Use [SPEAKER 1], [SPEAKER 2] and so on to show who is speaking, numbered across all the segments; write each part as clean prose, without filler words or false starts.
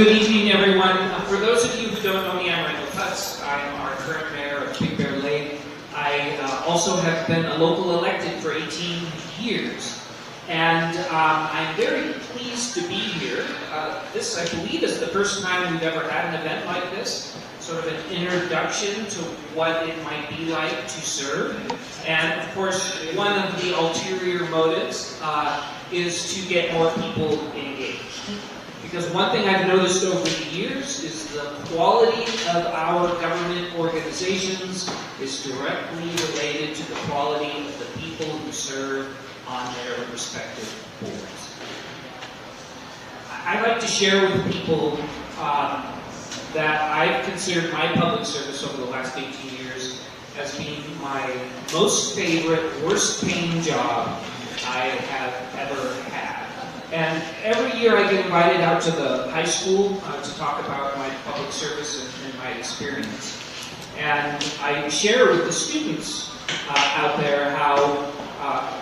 [SPEAKER 1] Good evening, everyone. For those of you who don't know me, I'm Randall Cutts. I'm our current mayor of Big Bear Lake. I also have been a local elected for 18 years. And I'm very pleased to be here. This, I believe, is the first time we've ever had an event like this, sort of an introduction to what it might be like to serve. And, of course, one of the ulterior motives is to get more people engaged. Because one thing I've noticed over the years is the quality of our government organizations is directly related to the quality of the people who serve on their respective boards. I like to share with people that I've considered my public service over the last 18 years as being my most favorite, worst paying job I have ever had. And every year I get invited out to the high school to talk about my public service and my experience. And I share with the students out there how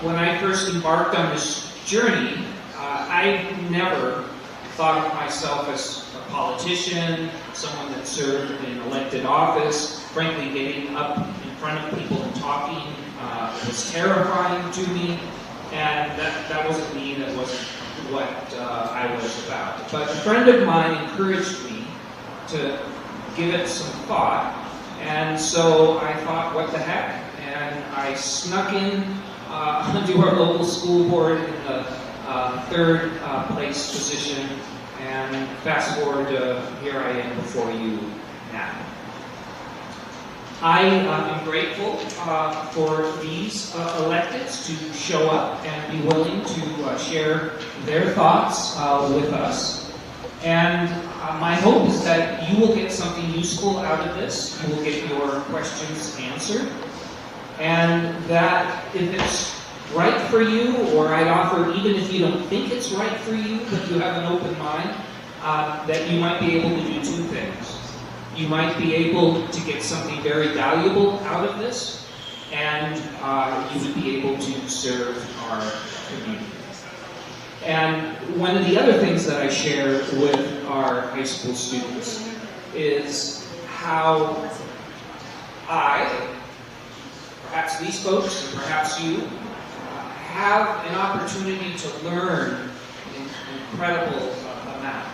[SPEAKER 1] when I first embarked on this journey, I never thought of myself as a politician, someone that served in elected office. Frankly, getting up in front of people and talking was terrifying to me, and that wasn't me, that wasn't what I was about. But a friend of mine encouraged me to give it some thought, and so I thought, what the heck? And I snuck in onto our local school board in the third place position, and fast forward, here I am before you now. I am grateful for these electeds to show up and be willing to share their thoughts with us. And my hope is that you will get something useful out of this. You will get your questions answered. And that if it's right for you, or I'd offer even if you don't think it's right for you, but you have an open mind, that you might be able to do two things. You might be able to get something very valuable out of this, and you would be able to serve our community. And one of the other things that I share with our high school students is how I, perhaps these folks, and perhaps you, have an opportunity to learn an incredible amount.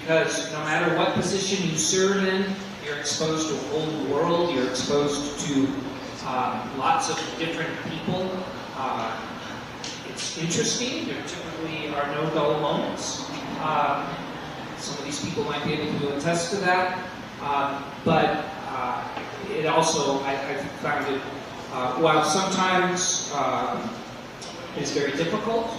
[SPEAKER 1] Because no matter what position you serve in, you're exposed to a whole new world, you're exposed to lots of different people. It's interesting, there typically are no dull moments. Some of these people might be able to attest to that. But it also, I've found it, while sometimes it's very difficult.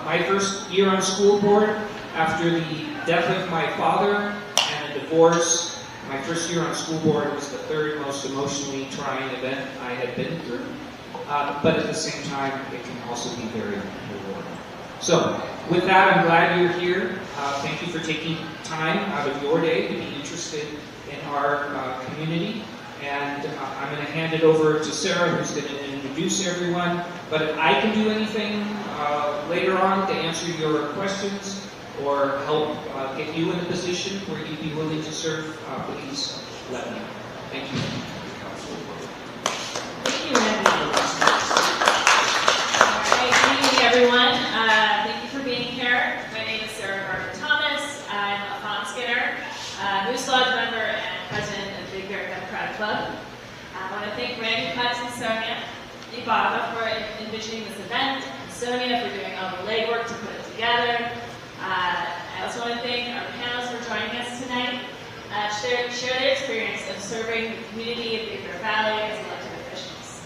[SPEAKER 1] My first year on school board, after the death of my father and a divorce, my first year on school board was the third most emotionally trying event I had been through. But at the same time, it can also be very rewarding. So, with that, I'm glad you're here. Thank you for taking time out of your day to be interested in our community. And I'm going to hand it over to Sarah, who's going to introduce everyone. But if I can do anything later on to answer your questions or help get you in a position where you'd be willing to serve, please let me know. Thank you.
[SPEAKER 2] Thank you, Randy. All right, good evening, everyone. Thank you for being here. My name is Sarah Gardner-Thomas. I'm a Fawn Skinner, Moose Lodge member, and president of Big Bear Democratic Club. I want to thank Randy Cutts and Sonia Ibaba for envisioning this event, and Sonia for doing all the legwork to put it together. I also want to thank our panelists for joining us tonight. Share their experience of serving the community of Big Bear Valley as elected officials.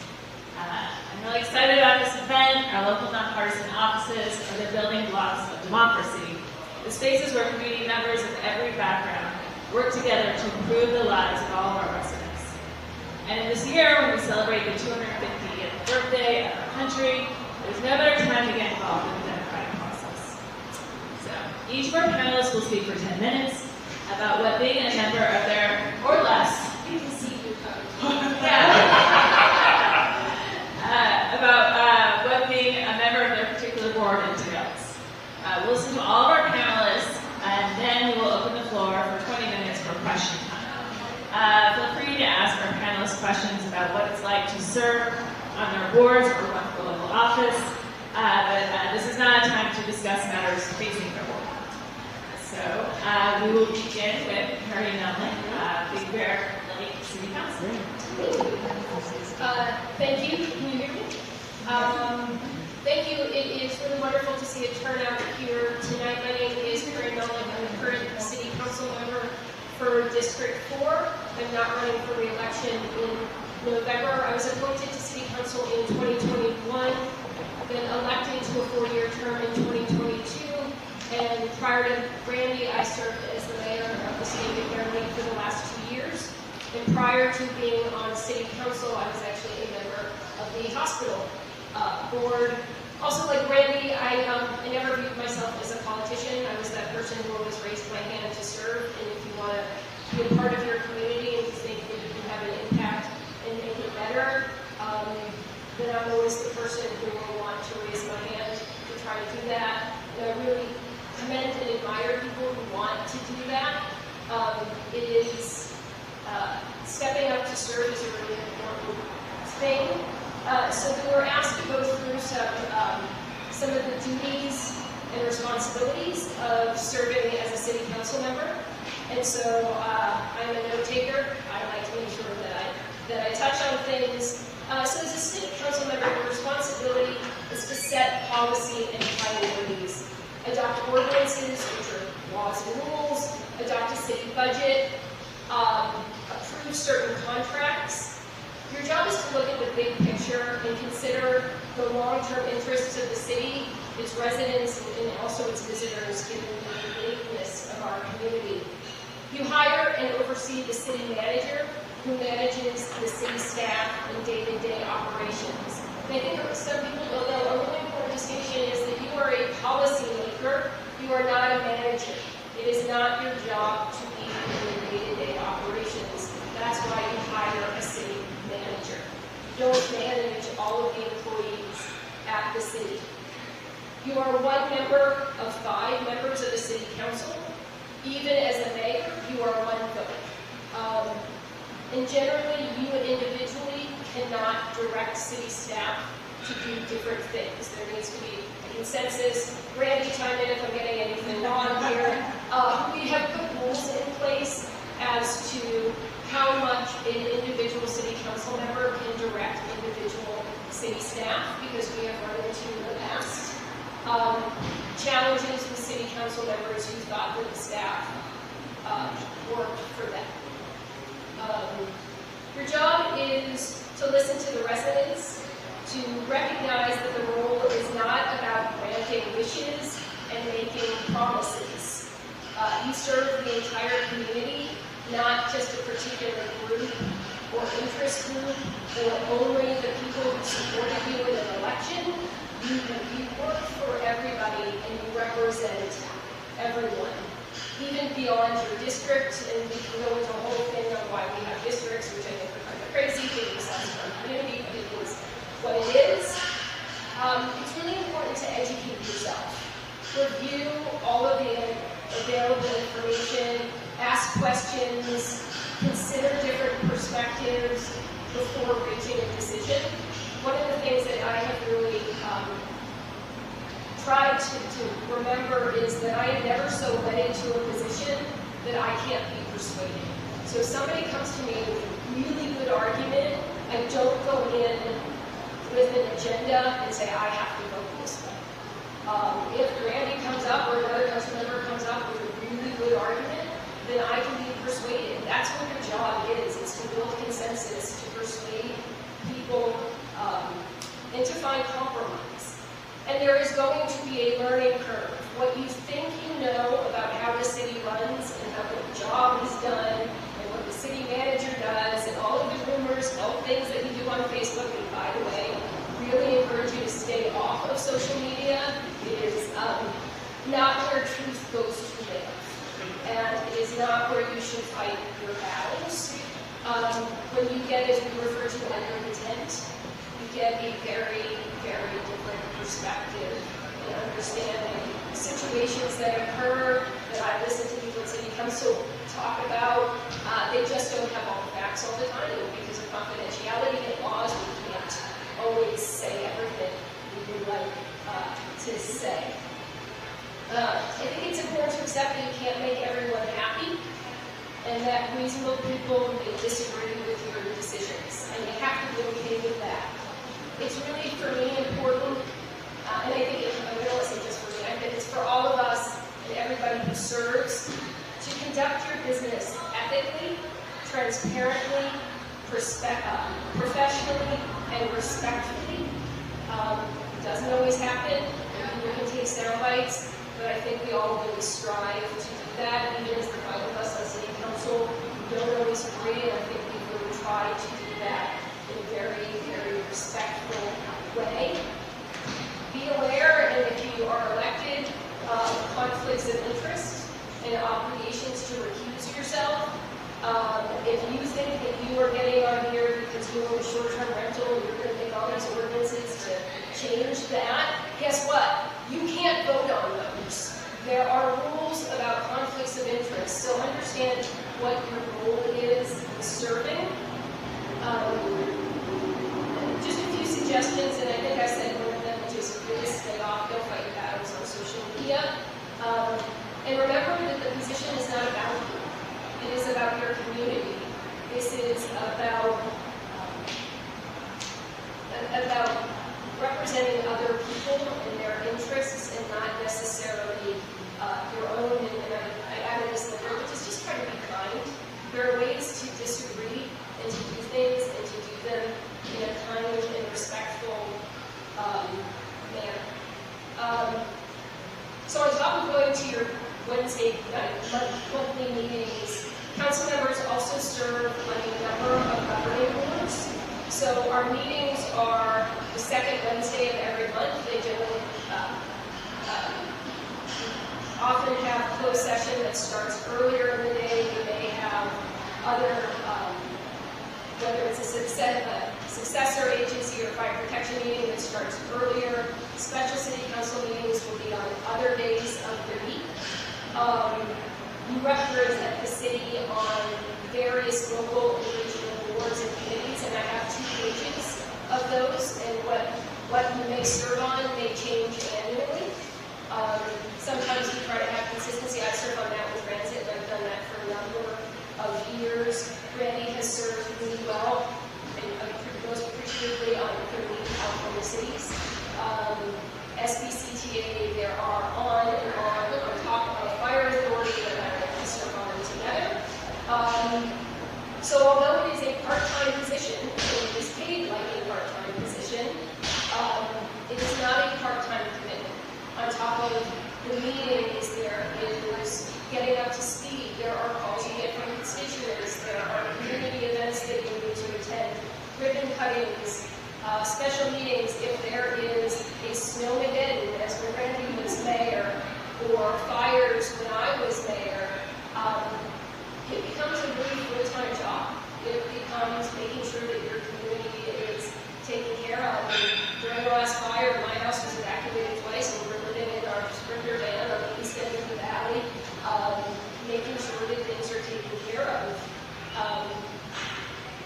[SPEAKER 2] I'm really excited about this event. Our local nonpartisan offices are the building blocks of democracy, the spaces where community members of every background work together to improve the lives of all of our residents. And in this year, when we celebrate the 250th birthday of our country, there's no better time to get involved in the democratic process. So, each of our panelists will speak for 10 minutes about what being a member of their, or less, you can see who about what being a member of their particular board entails. We'll listen to all of our panelists, and then we will open the floor endless questions about what it's like to serve on their boards or run for local office. But this is not a time to discuss matters facing their board. So we will begin with Harry Melnick, Big Bear Lake City Council.
[SPEAKER 3] Thank you. Can you hear me? Thank you. It is really wonderful to see a turnout here tonight. My name is Harry Melnick. I'm the current City Council member for District 4. I'm not running for re-election in November. I was appointed to City Council in 2021, then elected to a 4-year term in 2022. And prior to Randy, I served as the mayor of the city of Big Bear Lake for the last 2 years. And prior to being on city council, I was actually a member of the hospital board. Also, like Randy, I never viewed myself as a politician. I was that person who always raised my hand to serve. And if you want to be a part of your community and you think that you can have an impact and make it better, then I'm always the person who will want to raise my hand to try to do that. And I really commend and admire people who want to do that. It is stepping up to serve is a really important thing. So we were asked to go through some of the duties and responsibilities of serving as a city council member. And so I'm a note taker. I like to make sure that I touch on things. So as a city council member, your responsibility is to set policy and priorities, adopt ordinances, which are laws and rules, adopt a city budget, approve certain contracts. Your job is to look at the big picture and consider the long-term interests of the city, its residents, and also its visitors, given the uniqueness of our community. You hire and oversee the city manager, who manages the city staff and day-to-day operations. And I think some people don't know, a really important distinction is that you are a policy maker, you are not a manager. It is not your job to be in the day-to-day operations. That's why you hire a city manager. You don't manage all of the employees at the city. You are one member of 5 members of the city council. Even as a mayor, you are one vote. And generally, you individually cannot direct city staff to do different things. There needs to be a consensus. Randy, chime in if I'm getting anything wrong here. We have put rules in place as to how much an individual city council member can direct individual city staff, because we have run into in the past challenges with city council members who thought that the staff worked for them. Your job is to listen to the residents, to recognize that the role is not about granting wishes and making promises. You serve the entire community, not just a particular group or interest group, or only the people who supported you in an election. You work for everybody and you represent everyone, even beyond your district. And we can go into a whole thing on why we have districts, which I think are kind of crazy, being size of our community, but it is what it is. It's really important to educate yourself. Review all of the available information, ask questions, consider different perspectives before reaching a decision. One of the things that I have really tried to remember is that I am never so wedded to a position that I can't be persuaded. So if somebody comes to me with a really good argument, I don't go in with an agenda and say, I have to vote this way. If Randy comes up or another council member comes up with a really good argument, then I can be persuaded. That's what your job is to build consensus, to persuade people, and to find compromise. And there is going to be a learning curve. What you think you know about how the city runs and how the job is done and what the city manager does and all of the rumors and all the things that you do on Facebook, and by the way, really encourage you to stay off of social media. It is not where truth goes to live. And it is not where you should fight your battles. When you get, as we refer to, under the tent, you get a very, very different perspective and understanding situations that occur that I listen to people at City Council talk about. They just don't have all the facts facts all the time, and because of confidentiality and laws, we can't always say everything we would like to say. I think it's important to accept that you can't make everyone happy, and that reasonable people may disagree with your decisions, and you have to be okay with that. It's really, for me, important, and I think I don't want to say just for me, I think it's for all of us and everybody who serves, to conduct your business ethically, transparently, professionally, and respectfully. It doesn't always happen, and people can take sound bites, but I think we all really strive to do that. Even as the five of us on City Council, we don't always agree, and I think we really try to do that in a very, very respectful way. Be aware, and if you are elected, of conflicts of interest and obligations to recuse yourself. If you think that you are getting on here because you own a short-term rental and you're going to make all these ordinances to change that, guess what? You can't vote on those. There are rules about conflicts of interest, so understand what your role is in serving. Just a few suggestions, and I think I said one of them, which is really stay off, don't fight battles on social media. And remember that the position is not about you. It is about your community. This is about representing other people and their interests, and not necessarily your own. And I added this in the group, which is just try to be kind. There are ways to disagree and to do things and to do them in a kind and respectful manner. So on top of going to your Wednesday night monthly meetings, council members also serve on a number of governing boards. So our meetings are the second Wednesday of every month. They generally often have closed session that starts earlier in the day. We may have other, whether it's a successor agency or fire protection meeting that starts earlier. Special city council meetings will be on other days of the week. We represent the city on various local and regional boards and committees, and I have 2 pages of those, and what you may serve on may change annually. Sometimes we try to have consistency. I serve on that with transit, and I've done that for a number of years. Randy has served really well, and most appreciatively on the California cities. SBCTA, there are on top of fire authority that I like to serve on together. So although it is a part-time position, and it is paid like a part-time position, it is not a part-time commitment. On top of the meetings, there is getting up to speed. There are calls you get from constituents. There are community events that you need to attend, ribbon cuttings, special meetings if there is a snowmageddon, as when Randy was mayor, or fires when I was mayor. It becomes a really full-time job. It becomes making sure that your community is taken care of. And during the last fire, my house was evacuated twice, and we were living in our Sprinter van on the east end of the valley, making sure that things are taken care of.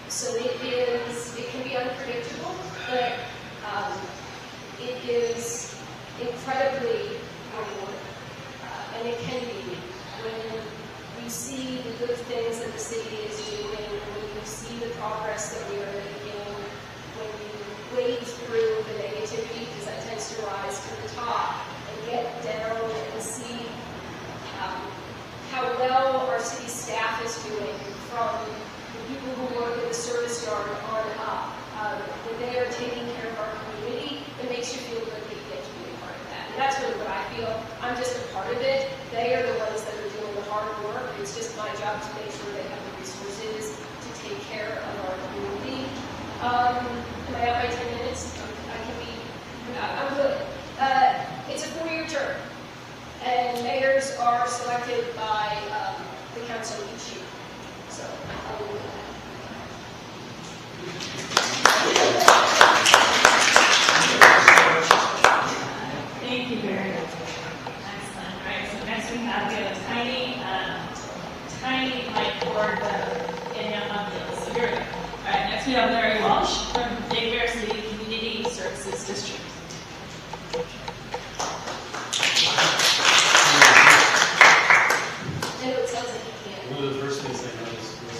[SPEAKER 3] So it can be unpredictable, but it is incredibly rewarding, and it can be when you see the good things that the city is doing, when you see the progress that we are making, when you wade through the negativity, because that tends to rise to the top, and get down and see how well our city staff is doing, from the people who work at the service yard on up. When they are taking care of our community, it makes you feel good that you get to be a part of that. And that's really what I feel. I'm just a part of it. They are the ones that are doing the hard work. It's just my job to make sure they have the resources to take care of our community. Am I at my 10 minutes? I'm good. It's a 4-year term, and mayors are selected by the council each year. So I'll leave it at that.
[SPEAKER 2] Thank you very much. Excellent. All right, so next we have a tiny whiteboard in getting out on deals. So here we go. All right, next we have Larry Walsh from Big Bear City Community Services District.
[SPEAKER 3] I know it sounds like you can't.
[SPEAKER 4] One of the first things I noticed was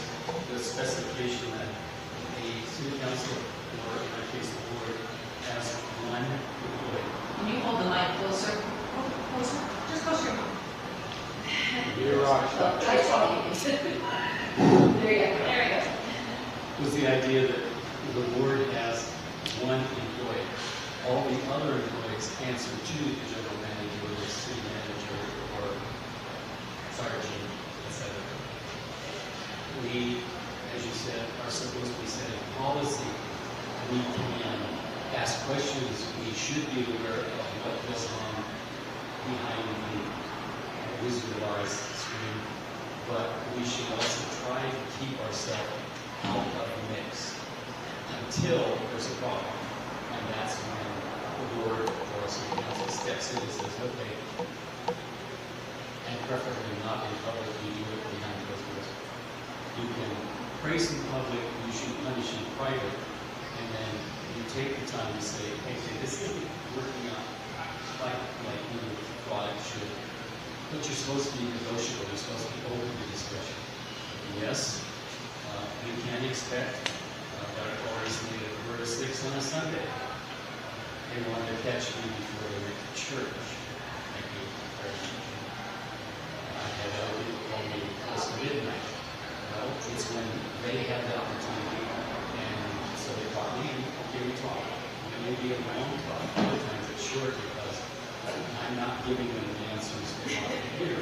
[SPEAKER 4] the specification that a city council, or in our case, the board, has one employee.
[SPEAKER 5] Can you hold the mic closer? Closer? Just closer.
[SPEAKER 4] You're right.
[SPEAKER 5] I saw you. There you go.
[SPEAKER 2] There we go.
[SPEAKER 4] Was the idea that the board has one employee. All the other employees answer to the general manager, or the city manager, or fire chief, etc. We, as you said, are supposed to be setting policy. We can ask questions. We should be aware of what goes on behind the visualized screen, but we should also try to keep ourselves out of the mix until there's a problem. And that's when the board or city council steps in and says, okay, and preferably not in public, you do it behind closed doors. You can praise in public, you should punish in private, and then you take the time to say, hey, this isn't working out like you thought it should. But you're supposed to be negotiable, you're supposed to be open to discussion. Yes, we can expect that employees need a quarter to 6 on a Sunday. They wanted to catch me before they went to church. Thank you very much. I had other people call me close to midnight. Well, it's when they have the opportunity, and so they call me, okay, we talk. It may be a long talk, other times it's short because I'm not giving them the answers they want to hear.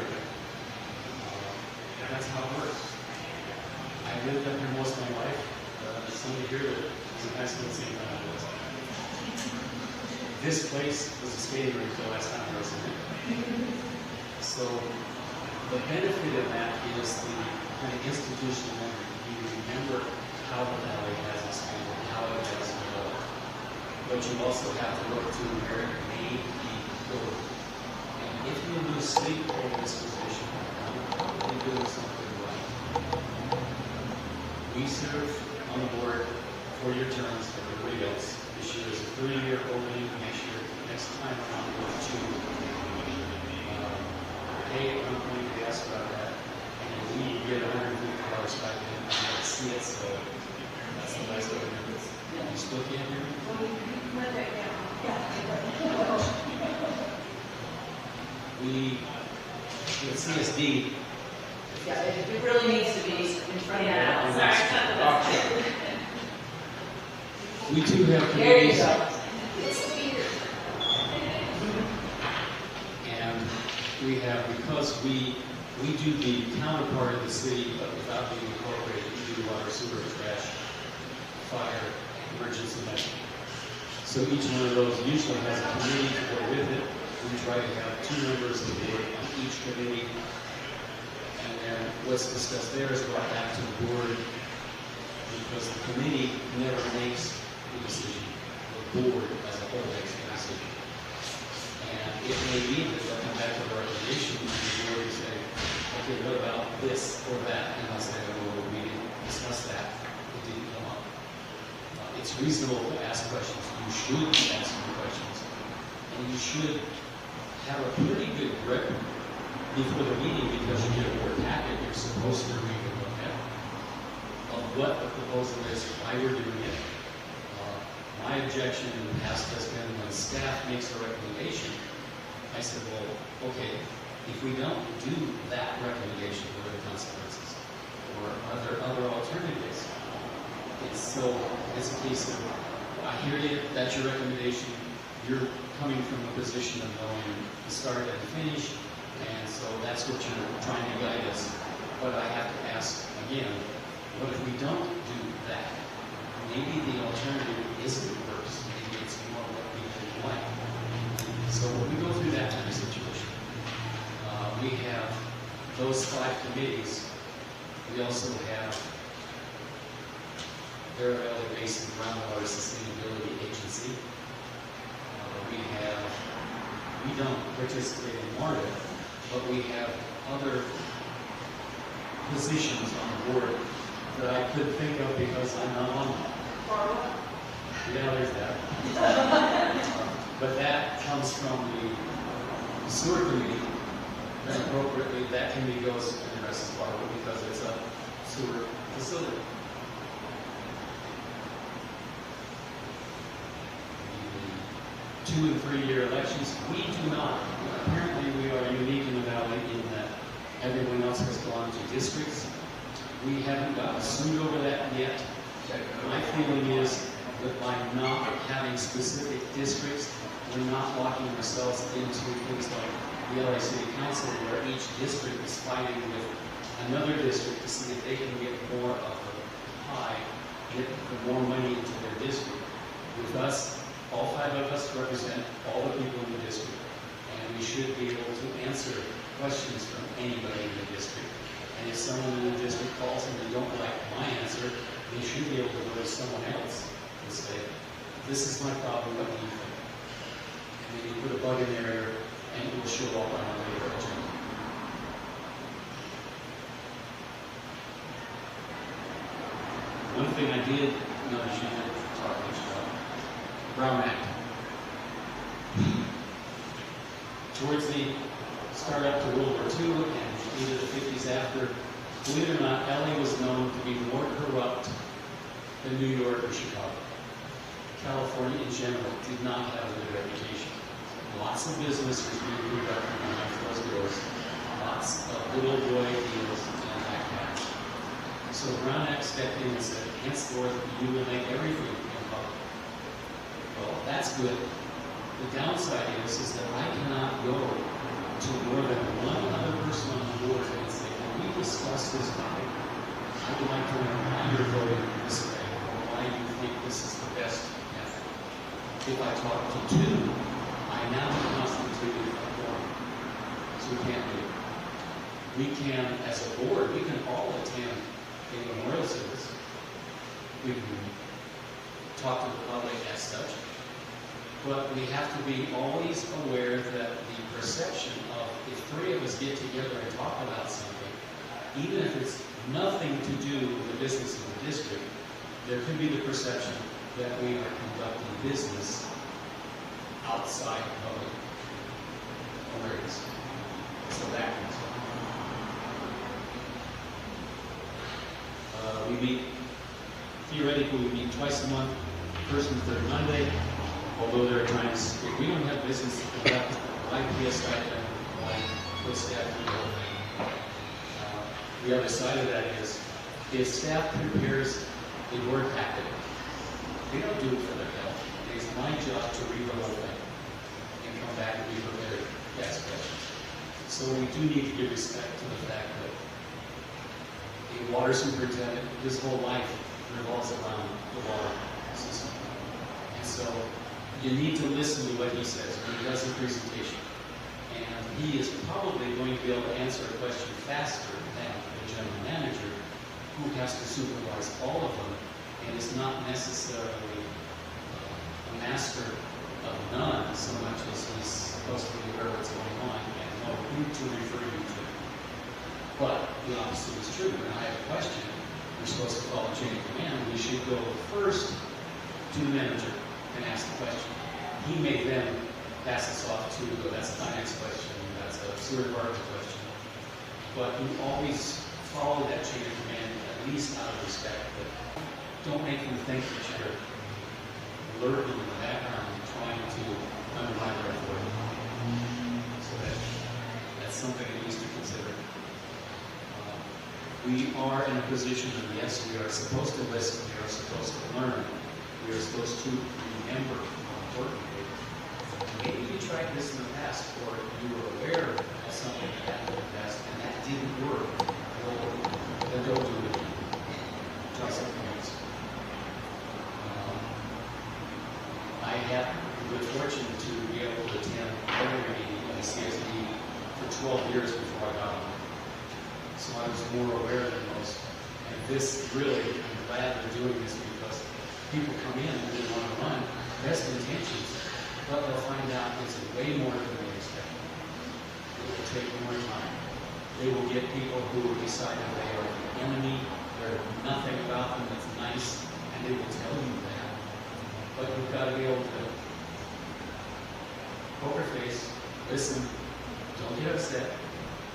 [SPEAKER 4] That's how it works. I lived up here most of my life. Somebody here that was in high school at the same time I was. This place was a skating rink the last time I was in it. So the benefit of that is the kind of institutional memory. You remember how the valley has expanded, how it has developed. But you also have to look to where it may be going. And if you lose sleep over this position, you're doing something right. We serve on the board 4-year terms for everybody else. This year is a 3-year opening. Next time around with 2. Hey, I'm going to ask about that. And we get $150 back in. I don't see it, so that's the last of it. You still can't hear me? We, with CSD,
[SPEAKER 5] Yeah, it really needs to be in front of you.
[SPEAKER 2] Yeah, sorry, it's not the best.
[SPEAKER 4] we do have
[SPEAKER 5] There you
[SPEAKER 4] committees.
[SPEAKER 5] go.
[SPEAKER 3] It's weird.
[SPEAKER 4] And we have, because we do the counterpart of the city, but without being incorporated, we do water, sewer, trash, fire, emergency management. So each one of those usually has a committee to go with it. We try to have 2 members of the board on each committee. And then what's discussed there is brought back to the board because the committee never makes the decision. The board as a whole makes the decision. And it may be that they'll come back to a recommendation and the board will say, okay, what about this or that? And I'll say, oh, we didn't discuss that. It didn't come up. It's reasonable to ask questions. You should be asking questions. And you should have a pretty good record before the meeting because you get a board packet you're supposed to read and look at of what the proposal is, why we're doing it. My objection in the past has been when staff makes a recommendation, I said, well, okay, if we don't do that recommendation, what are the consequences? Or are there other alternatives? It's a case of, I hear you, that's your recommendation. You're coming from a position of knowing the start and the finish, and so that's what you're trying to guide us. But I have to ask again, what if we don't do that? Maybe the alternative isn't worse. Maybe it's more what we would like. So when we go through that kind of situation, we have those 5 committees. We also have Bear Valley Basin Groundwater Sustainability Agency. We don't participate in MARTA, but we have other positions on the board that I couldn't think of because I'm not on that. Yeah, there's that. But that comes from the sewer committee, and appropriately, that committee goes and addresses Barber because it's a sewer facility. The 2- and 3-year elections, we do not. Apparently, we are unique in the valley in that everyone else has gone to districts. We haven't gotten sued over that yet. My feeling is that by not having specific districts, we're not locking ourselves into things like the LA City Council, where each district is fighting with another district to see if they can get more of the pie, get more money into their district. With us, all 5 of us represent all the people in the district, and we should be able to answer questions from anybody in the district. And if someone in the district calls and they don't like my answer, they should be able to go to someone else and say, this is my problem, what do you think? And then you put a bug in there and it will show up on a later agenda. One thing I did notice you did talk about, Brown Act. Towards the start up to World War II and into the 50s after, believe it or not, LA was known to be more corrupt than New York or Chicago. California in general did not have a good reputation. Lots of business was being moved up behind closed doors. Lots of little boy deals and backpacks. So Brown Act stepped in and said, henceforth, you will make everything in public. Well, that's good. The downside is that I cannot go to more than one other person on the board and say, can we discuss this topic? I would like to know why you're voting this way, or why you think this is the best method. If I talk to 2, I now constitute a quorum. So we can't do it. We can, as a board, we can all attend a memorial service. We can talk to the public as such. But we have to be always aware that the perception of if 3 of us get together and talk about something, even if it's nothing to do with the business of the district, there could be the perception that we are conducting business outside public awareness. So that comes up. We meet, theoretically, we meet twice a month, first and third Monday. Although there are times if we don't have business to conduct, IPS stipend, like put staff in the whole thing. The other side of that is, if staff prepares a board packet, they don't do it for their health. It's my job to read the whole thing and come back and be prepared to ask questions. So we do need to give respect to the fact that a water superintendent, his whole life revolves around the water system. And so you need to listen to what he says when he does a presentation. And he is probably going to be able to answer a question faster than the general manager, who has to supervise all of them and is not necessarily a master of none so much as he's supposed to be aware of what's going on and know who to refer you to. But the opposite is true. When I have a question, we're supposed to follow chain of command. We should go first to the manager and ask the question. He may then pass us off to, that's a finance question, that's a sewer department question. But you always follow that chain of command, at least out of respect. But don't make them think that you're lurking in the background trying to undermine their authority. So that's something at least to consider. We are in a position of, yes, we are supposed to listen, we are supposed to learn, we are supposed to remember, importantly. Maybe you tried this in the past, or you were aware of something that happened in the past, and that didn't work. Then don't do it again. Try something else. I had the good fortune to be able to attend every meeting of the CSD for 12 years before I got on. So I was more aware than most. And this really, I'm glad they're doing this because people come in and they want to run best intentions, but they'll find out it's way more than they expect. It will take more time. They will get people who will decide that they are the enemy, There's nothing about them that's nice, and they will tell you that. But you've got to be able to poker face, listen, don't get upset,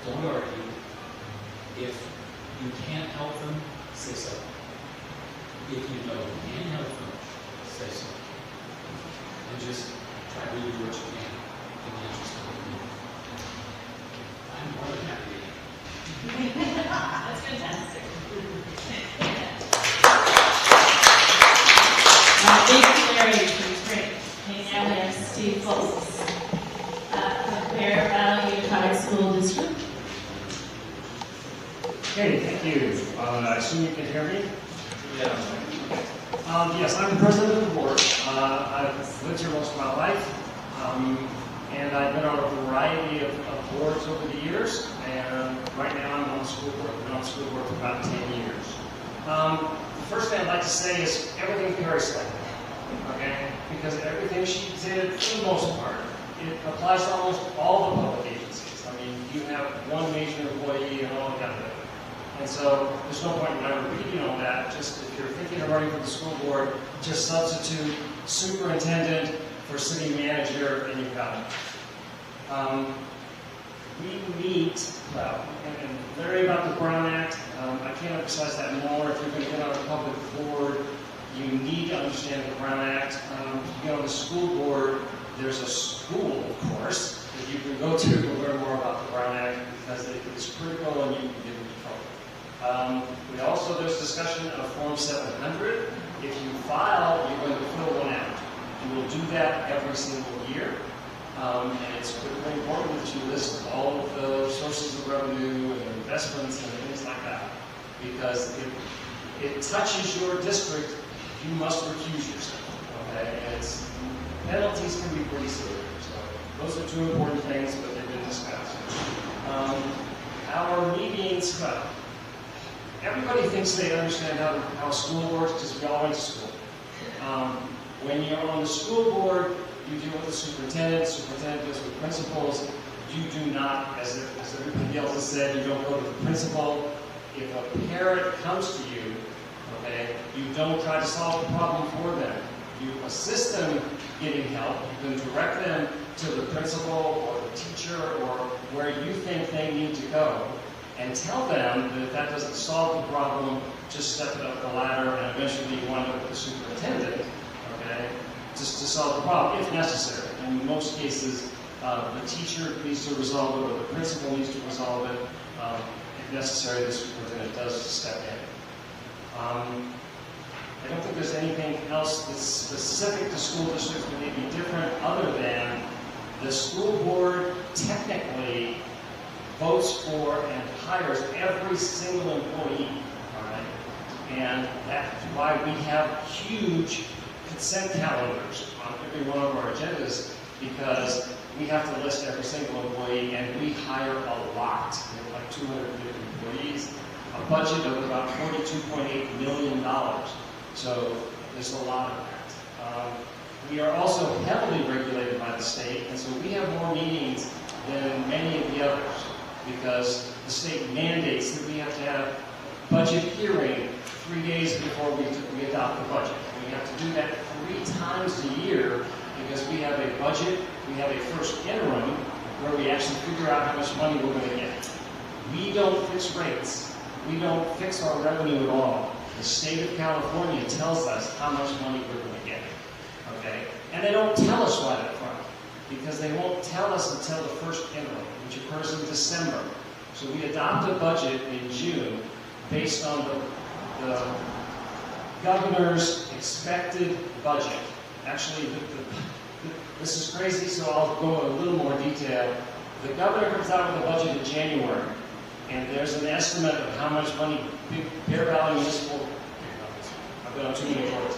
[SPEAKER 4] don't argue. If you can't help them, say so. If you know you can help them, say so. And just try to do what you can in the interest of the community. I'm more than happy.
[SPEAKER 2] That's fantastic. Thank you, Larry. It was great. Okay, now we have Steve Foltz from Bear Valley Unified School District.
[SPEAKER 6] Okay, thank you. I assume you can hear me? Yeah. Yes, I'm the president of the board. I've lived here most of my life, and I've been on a variety of boards over the years, and right now I'm on the school board. I've been on the school board for about 10 years. The first thing I'd like to say is everything's very selective, okay? Because everything she did, for the most part, it applies to almost all the public agencies. I mean, you have one major employee and all of that. And so there's no point in ever reading all that. Just if you're thinking of running for the school board, just substitute superintendent for city manager and you've got it. We meet, well, and Larry about the Brown Act, I can't emphasize that more. If you're going to get on a public board, you need to understand the Brown Act. To get on the school board, there's a school, of course, that you can go to learn more about the Brown Act because it is critical and you can get into trouble. There's discussion of Form 700. If you file, you're going to fill one out. You will do that every single year. And it's critically important that you list all of the sources of revenue and investments and things like that. Because if it touches your district, you must recuse yourself. Okay? And penalties can be pretty severe. So those are two important things, but they've been discussed. Our meetings, well, everybody thinks they understand how school works because we all went to school. When you're on the school board, you deal with the superintendent deals with principals. You do not, as everybody else has said, you don't go to the principal. If a parent comes to you, okay, you don't try to solve the problem for them. You assist them getting help. You can direct them to the principal or the teacher or where you think they need to go. And tell them that if that doesn't solve the problem, just step it up the ladder and eventually you wind up with the superintendent, okay, just to solve the problem, if necessary. And in most cases, the teacher needs to resolve it or the principal needs to resolve it. If necessary, the superintendent does step in. I don't think there's anything else that's specific to school districts that may be different other than the school board technically votes for and hires every single employee, all right? And that's why we have huge consent calendars on every one of our agendas, because we have to list every single employee, and we hire a lot. We have like 250 employees, a budget of about $42.8 million. So there's a lot of that. We are also heavily regulated by the state, and so we have more meetings than many of the others, because the state mandates that we have to have budget hearing 3 days before we adopt the budget. And we have to do that 3 times a year because we have a budget, we have a first interim where we actually figure out how much money we're going to get. We don't fix rates. We don't fix our revenue at all. The state of California tells us how much money we're going to get. Okay? And they don't tell us right up front, because they won't tell us until the first interim, which occurs in December. So we adopt a budget in June based on the governor's expected budget. Actually, this is crazy, so I'll go into a little more detail. The governor comes out with a budget in January, and there's an estimate of how much money Bear Valley Municipal, I've been on too many boards,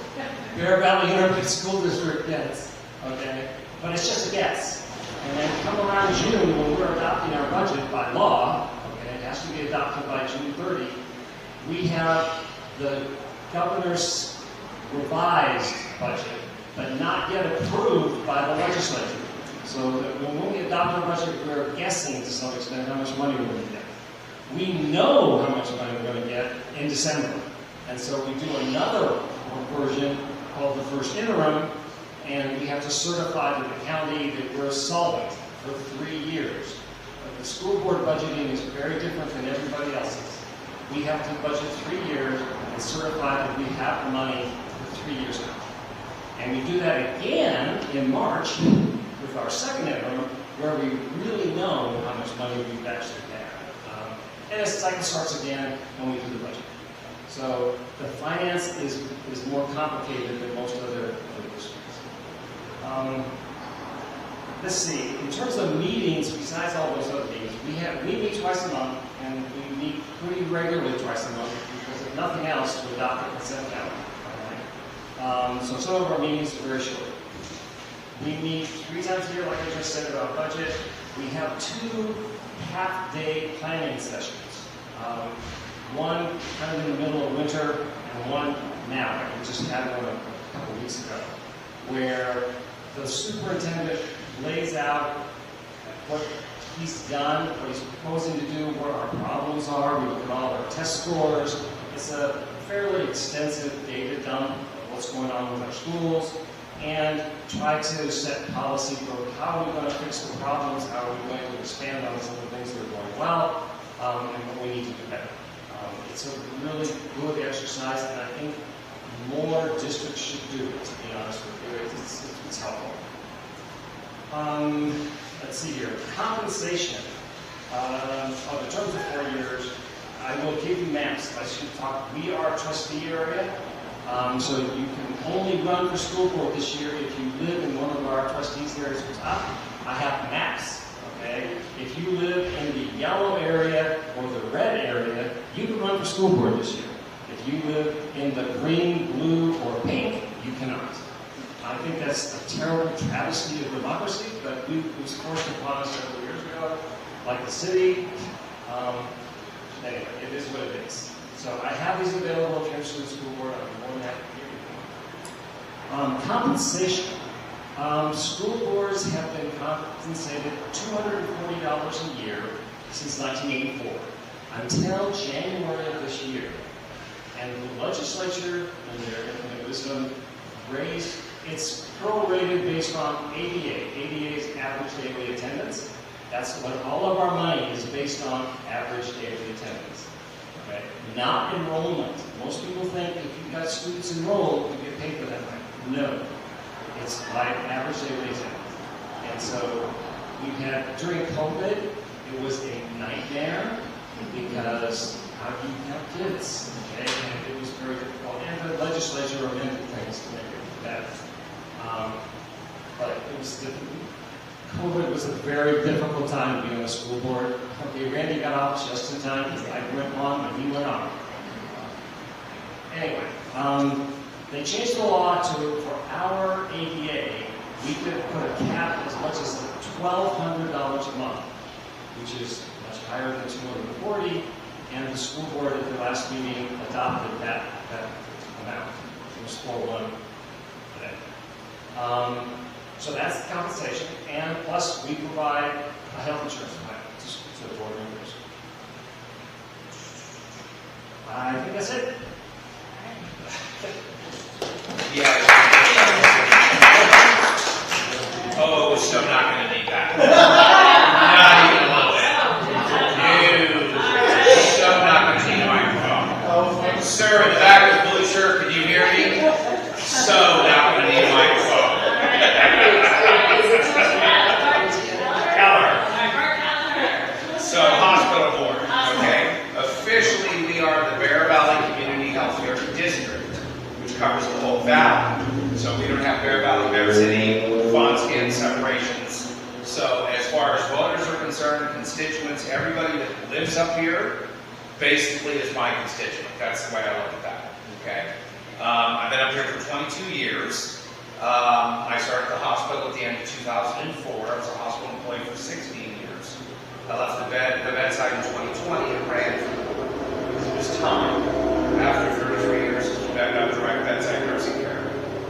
[SPEAKER 6] Bear Valley Unified School District gets, okay? But it's just a guess. And then come around June, when we're adopting our budget by law, okay, it has to be adopted by June 30, we have the governor's revised budget, but not yet approved by the legislature. So that when we adopt our budget, we're guessing to some extent how much money we're going to get. We know how much money we're going to get in December. And so we do another version called the first interim, and we have to certify to the county that we're solvent for 3 years. But the school board budgeting is very different than everybody else's. We have to budget 3 years and certify that we have the money for 3 years now. And we do that again in March with our second interim, where we really know how much money we've actually had. And the cycle starts again when we do the budget. So the finance is more complicated than most other districts. Let's see, in terms of meetings, besides all those other meetings, we meet twice a month, and we meet pretty regularly twice a month, because if nothing else, to adopt the consent calendar. So some of our meetings are very short. We meet 3 times a year, like I just said, about budget. We have 2 half-day planning sessions. One kind of in the middle of winter, and one now. We just had one a couple weeks ago, where the superintendent lays out what he's done, what he's proposing to do, what our problems are. We look at all our test scores. It's a fairly extensive data dump of what's going on with our schools, and try to set policy for how are we going to fix the problems, how are we going to expand on some of the things that are going well, and what we need to do better. It's a really good exercise, and I think more districts should do it, to be honest with you. It's helpful. Let's see here. Compensation. In terms of 4 years, I will give you maps. I should talk. We are a trustee area, so you can only run for school board this year if you live in one of our trustees areas at the top. I have maps. Okay? If you live in the yellow area or the red area, you can run for school board this year. If you live in the green, blue, or pink, you cannot. I think that's a terrible travesty of democracy, but it was forced upon us several years ago, like the city. Anyway, it is what it is. So I have these available if you're interested in the school board. I'm more than happy to give you. Compensation. School boards have been compensated $240 a year since 1984 until January of this year. And the legislature, in their wisdom, raised, it's prorated based on ADA. ADA is average daily attendance. That's what all of our money is based on, average daily attendance. Okay? Not enrollment. Most people think if you've got students enrolled, you get paid for that money. No. It's by average daily attendance. And so we had, during COVID, it was a nightmare because how do you have kids? Okay? And it was very difficult. And the legislature amended things to make it better. But it was difficult. COVID was a very difficult time to be on the school board. Okay, Randy got off just in time because I went on and he went on. Anyway, they changed the law to, for our ADA, we could put a cap as much as $1,200 a month, which is much higher than $240, and the school board at the last meeting adopted that amount. It was 4-1 today. So that's the compensation, and plus we provide a health insurance plan to the board members. I think that's it.
[SPEAKER 7] Yeah. Oh, we're so not going to need that. Not even a little bit. No. So not going to need a microphone. Sir in the back with the blue shirt, can you hear me? So not going to need a microphone. So, hospital board, okay? Officially, we are the Bear Valley Community Healthcare District, which covers the whole valley. So we don't have Bear Valley, Bear City, Fonskin separations. So as far as voters are concerned, constituents, everybody that lives up here, basically is my constituent. That's the way I look at that, okay? I've been up here for 22 years. I started the hospital at the end of 2004. I was a hospital employee for 16 years. I left the bedside in 2020 and ran because it was time. After 33 years of direct bedside nursing care.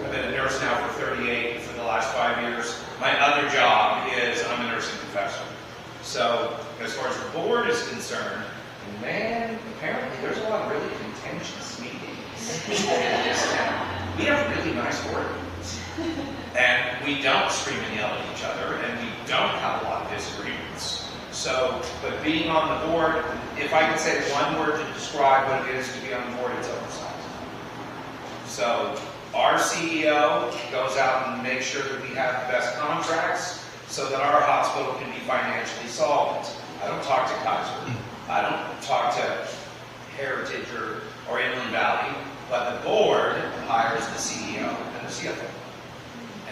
[SPEAKER 7] I've been a nurse now for 38 for the last 5 years. My other job is I'm a nursing professor. So as far as the board is concerned, And man, apparently there's a lot of really contentious meetings in this town. We have really nice boardrooms. And we don't scream and yell at each other, and we don't have a lot of disagreements. So, but being on the board, if I could say one word to describe what it is to be on the board, it's oversight. So, our CEO goes out and makes sure that we have the best contracts so that our hospital can be financially solvent. I don't talk to Kaiser. I don't talk to Heritage or Inland Valley, but the board hires the CEO and the CFO.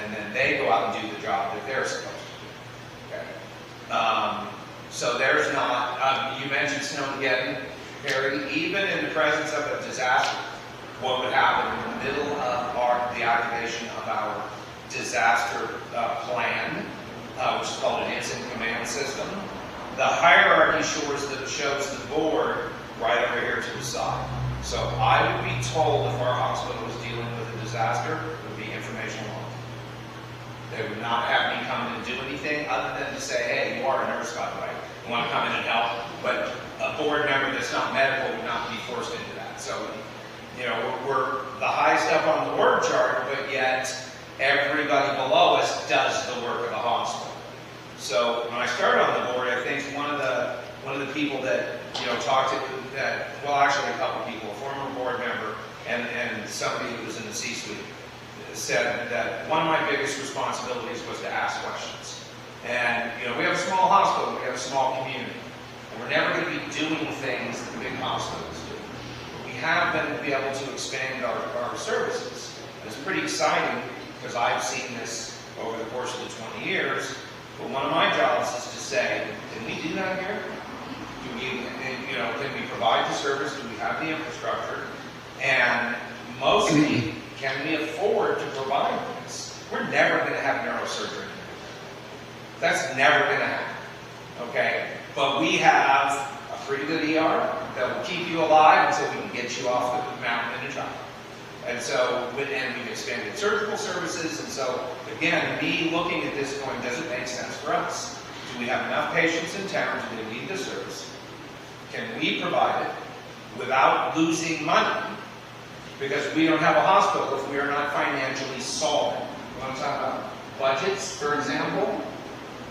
[SPEAKER 7] And then they go out and do the job that they're supposed to do. Okay? So there's not, you mentioned Snowmageddon, Perry, even in the presence of a disaster, what would happen in the middle of the activation of our disaster plan, which is called an incident command system. The hierarchy shows the board right over here to the side. So I would be told if our hospital was dealing with a disaster, it would be informational only. They would not have me come in and do anything other than to say, hey, you are a nurse, by the way. You want to come in and help, but a board member that's not medical would not be forced into that. So, you know, we're the highest up on the org chart, but yet everybody below us does the work of the hospital. So when I started on the board, I think one of the people that, you know, talked to that, well, actually a couple people, a former board member and somebody who was in the C-suite, said that one of my biggest responsibilities was to ask questions. And, you know, we have a small hospital, we have a small community, and we're never going to be doing things that the big hospitals do. But we have been to be able to expand our services. And it's pretty exciting because I've seen this over the course of the 20 years. But one of my jobs is to say, can we do that here? Do we, you know, can we provide the service? Do we have the infrastructure? And mostly, can we afford to provide this? We're never going to have neurosurgery. That's never going to happen. Okay? But we have a pretty good ER that will keep you alive until we can get you off the mountain in a truck. And so, and we've expanded surgical services, and so, again, me looking at this going, does it make sense for us? Do we have enough patients in town? Do they need this service? Can we provide it without losing money? Because we don't have a hospital if we are not financially solvent. You want to talk about budgets, for example?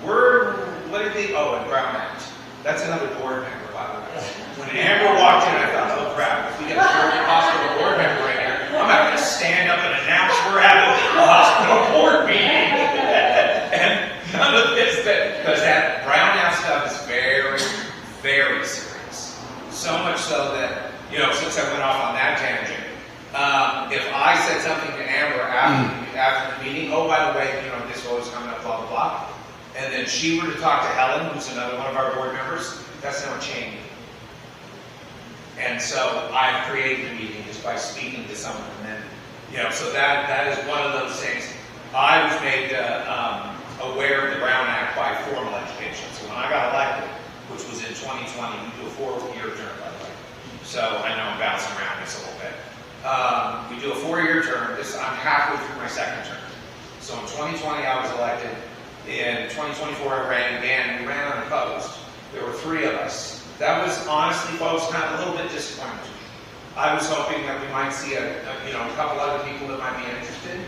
[SPEAKER 7] What did they, and Brown Act. That's another board member, by the way. When Amber walked in, I thought, oh crap, if we get a hospital board member in here, I'm having to stand up and announce we're having a hospital board meeting. And none of this, because that Brown Act stuff is very, very serious. So much so that, you know, since I went off on that tangent, if I said something to Amber after the meeting, oh, by the way, you know, this vote is coming up, blah, blah, blah, and then she were to talk to Helen, who's another one of our board members, that's now a chain. And so I've created a meeting just by speaking to someone, and then, you know, so that is one of those things. I was made aware of the Brown Act by formal education. So when I got elected, which was in 2020, we do a 4-year term, by the way. So I know I'm bouncing around this a little bit. We do a 4-year term. I'm halfway through my second term. So in 2020, I was elected. In 2024, I ran again. We ran unopposed. There were 3 of us. That was honestly, folks, kind of a little bit disappointing to me. I was hoping that we might see a couple other people that might be interested.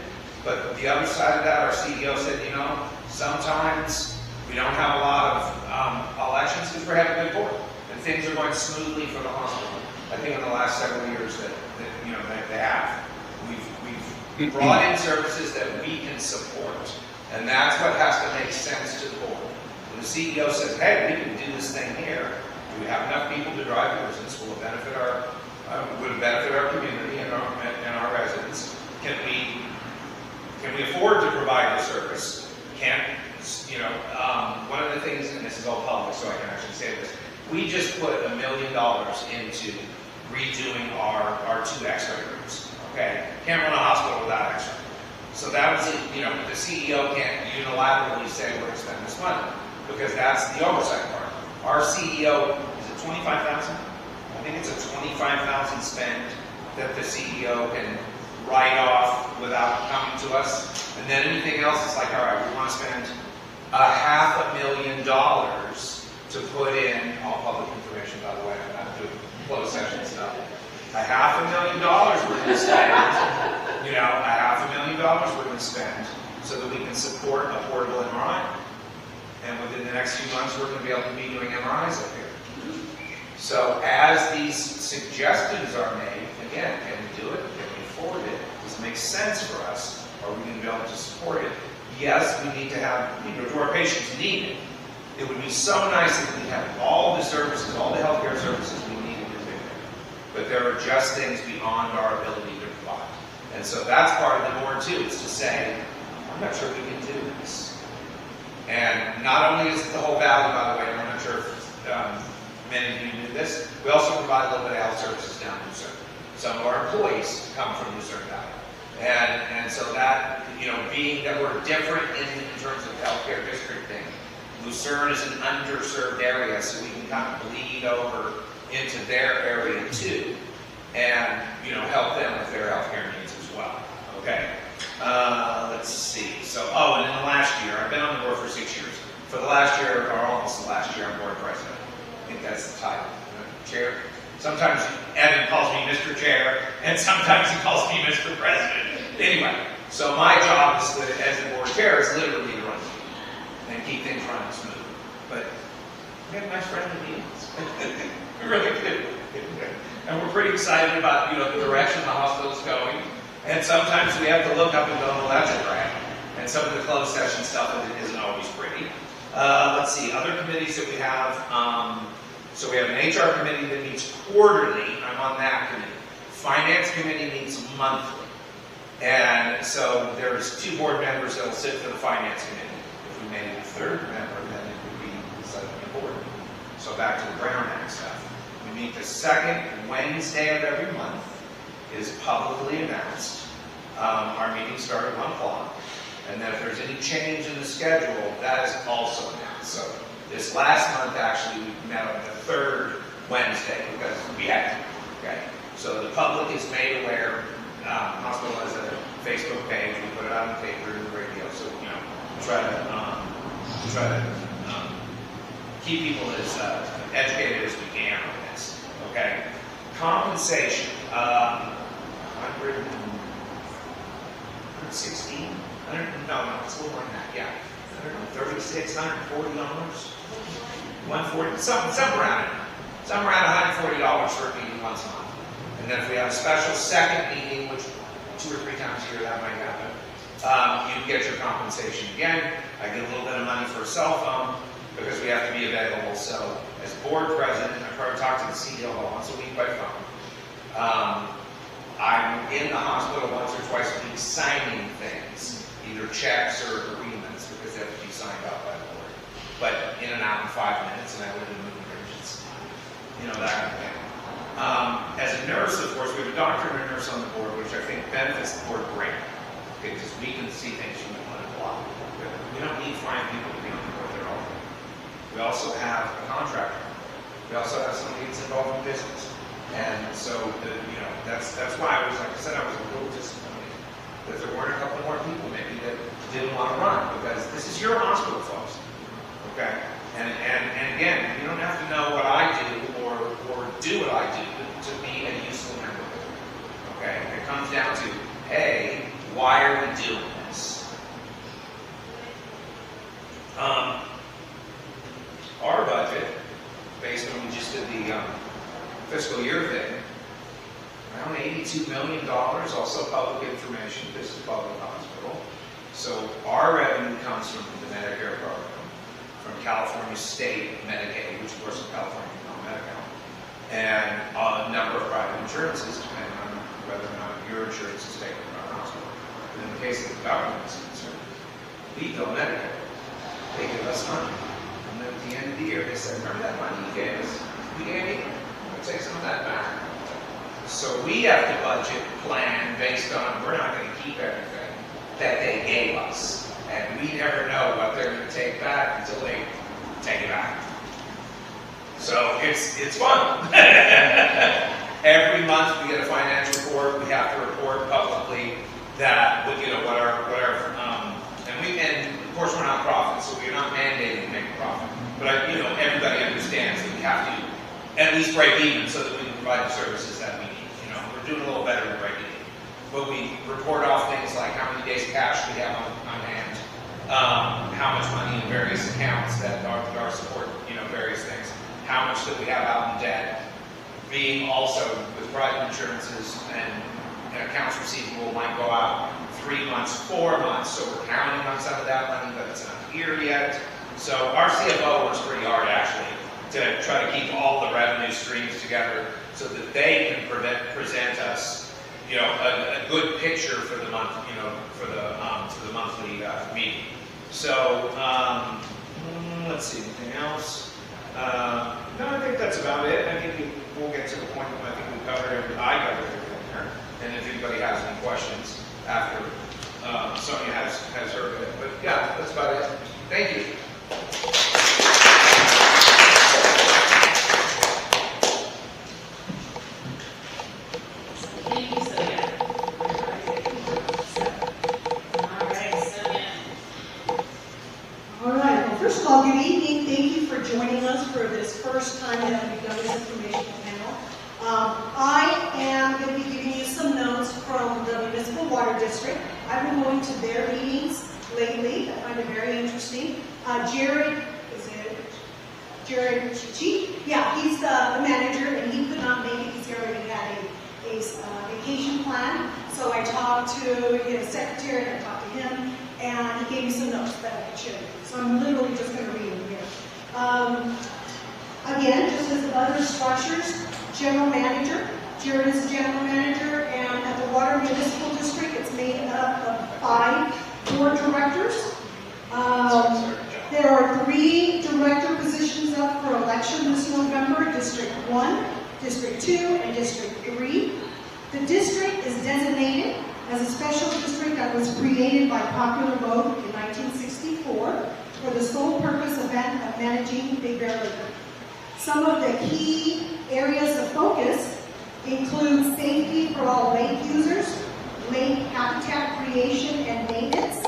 [SPEAKER 7] But the other side of that, our CEO said, you know, sometimes we don't have a lot of elections because we're having a good board. And things are going smoothly for the hospital. I think in the last several years that they have. We've brought in services that we can support. And that's what has to make sense to the board. When the CEO says, hey, we can do this thing here, do we have enough people to drive the business? Will it benefit our community and our residents? Can we afford to provide the service? One of the things, and this is all public, so I can actually say this, we just put $1 million into redoing our 2 X-ray rooms. Okay, can't run a hospital without X-ray. So that was, the CEO can't unilaterally say we're going to spend this money because that's the oversight part. Our CEO, is it $25,000? I think it's a $25,000 spend that the CEO can write off without coming to us. And then anything else is like, all right, we want to spend $500,000 to put in, all public information by the way, $500,000 we're going to spend. You know, $500,000 we're going to spend so that we can support a portable MRI. And within the next few months, we're going to be able to be doing MRIs up here. So as these suggestions are made, again, can we do it? Can we afford it? Does it make sense for us? Are we going to be able to support it? Yes, we need to have, you know, do our patients need it? It would be so nice if we had all the services, all the healthcare services we need in Big Bear. But there are just things beyond our ability to provide. And so that's part of the board too, is to say, I'm not sure we can do this. And not only is it the whole valley, by the way, and I'm not sure if many of you knew this, we also provide a little bit of health services down in Lucerne. Some of our employees come from Lucerne Valley. And so that, you know, being that we're different in terms of healthcare district thing, Lucerne is an underserved area, so we can kind of bleed over into their area too, and, you know, help them with their healthcare needs as well. Okay. Let's see. So, and in the last year, I've been on the board for 6 years. For the last year, or almost the last year, I'm board president. I think that's the title. Chair. Sometimes Evan calls me Mr. Chair, and sometimes he calls me Mr. President. Anyway, so my job is, as the board chair, is literally to run the meeting and keep things running smooth. But we have nice friendly meetings. We really do. And we're pretty excited about, you know, the direction the hospital's going. And sometimes we have to look up and go, well, that's a drag. And some of the closed session stuff isn't always pretty. Let's see, other committees that we have. So we have an HR committee that meets quarterly. I'm on that committee. Finance committee meets monthly. And so there's 2 board members that will sit for the finance committee. If we made it a 3rd member, then it would be suddenly a board. So back to the Brown Act stuff. We meet the 2nd Wednesday of every month. It is publicly announced. Our meetings start at 1 o'clock. And then if there's any change in the schedule, that is also announced. So this last month, actually, we met on the 3rd Wednesday because we had to. Okay? So the public is made aware. Hospital has a Facebook page. We put it out on the paper and the radio. So, you know, try to keep people as educated as we can on this. Okay? Compensation. 116? No, it's a little more than that. Yeah. I don't know, $36, $140, $140, something around it. Somewhere around $140 for a meeting once a month. And then if we have a special second meeting, which 2 or 3 times a year that might happen, you get your compensation again. I get a little bit of money for a cell phone because we have to be available. So as board president, I probably talk to the CEO once a week by phone. I'm in the hospital once or twice a week signing things, either checks or agreements, because they have to be signed out by the board. But in and out in 5 minutes, and I live in Moving Bridges. You know, that kind of thing. As a nurse, of course, we have a doctor and a nurse on the board, which I think benefits the board greatly, because we can see things from the clinical eye. We don't need fine people to be on the board there all day. We also have a contractor. We also have somebody that's involved in business. And so, you know, that's why I was, like I said, I was a little disappointed that there weren't a couple more people maybe that didn't want to run, because this is your hospital, folks. Okay? And again, you don't have to know what I do or do what I do to be a useful member. Okay? It comes down to, hey, why are we doing this? Our budget, based on we just did the fiscal year thing, around $82 million, also public information. This is public hospital. So our revenue comes from the Medicare program, from California State Medicaid, which of course is California non-Medical, and a number of private insurances, depending on whether or not your insurance is taken from our hospital. But in the case of the government is concerned, we bill Medicare. They give us money. And then at the end of the year, they say, remember that money you gave us? We gave you. We'll take some of that back. So we have to budget plan based on, we're not going to keep everything that they gave us. And we never know what they're going to take back until they take it back. So it's fun. Every month we get a financial report. We have to report publicly that, you know, what our and of course we're not profit, so we're not mandated to make a profit. But you know, everybody understands that we have to at least break even so that we can provide the services that we need. You know, we're we're doing a little better than regular. But we report off things like how many days cash we have on hand, how much money in various accounts that are support, various things, how much that we have out in debt, being also with private insurances and accounts receivable might go out 3 months, 4 months, so we're counting on some of that money, but it's not here yet. So our CFO works pretty hard actually to try to keep all the revenue streams together so that they can present us, a good picture for the month, for the monthly meeting. So let's see, anything else? No, I think that's about it. I think we'll get to the point where I think we covered everything. I covered everything there. And if anybody has any questions after Sonia has her bit. But yeah, that's about it. Thank you.
[SPEAKER 2] Thank you, Sonia. All right, Sonia.
[SPEAKER 5] All right, well, first of all, good evening. Thank you for joining us for this first time that we've done this informational panel. I am going to be giving you some notes from the Municipal Water District. I've been going to their meetings lately. I find it very interesting. Jared Chichi? Yeah, he's the manager, and he could not make it because he already had a vacation plan. So I talked to his secretary, and I talked to him, and he gave me some notes that I could share with you. So I'm literally just going to read them here. Again, just as the other structures, general manager. Jared is the general manager, and at the Water Municipal District, it's made up of 5 board directors. There are 3 director positions up for election this November, District 1, District 2, and District 3. The district is designated as a special district that was created by popular vote in 1964 for the sole purpose of managing Big Bear Lake. Some of the key areas of focus include safety for all lake users, lake habitat creation and maintenance,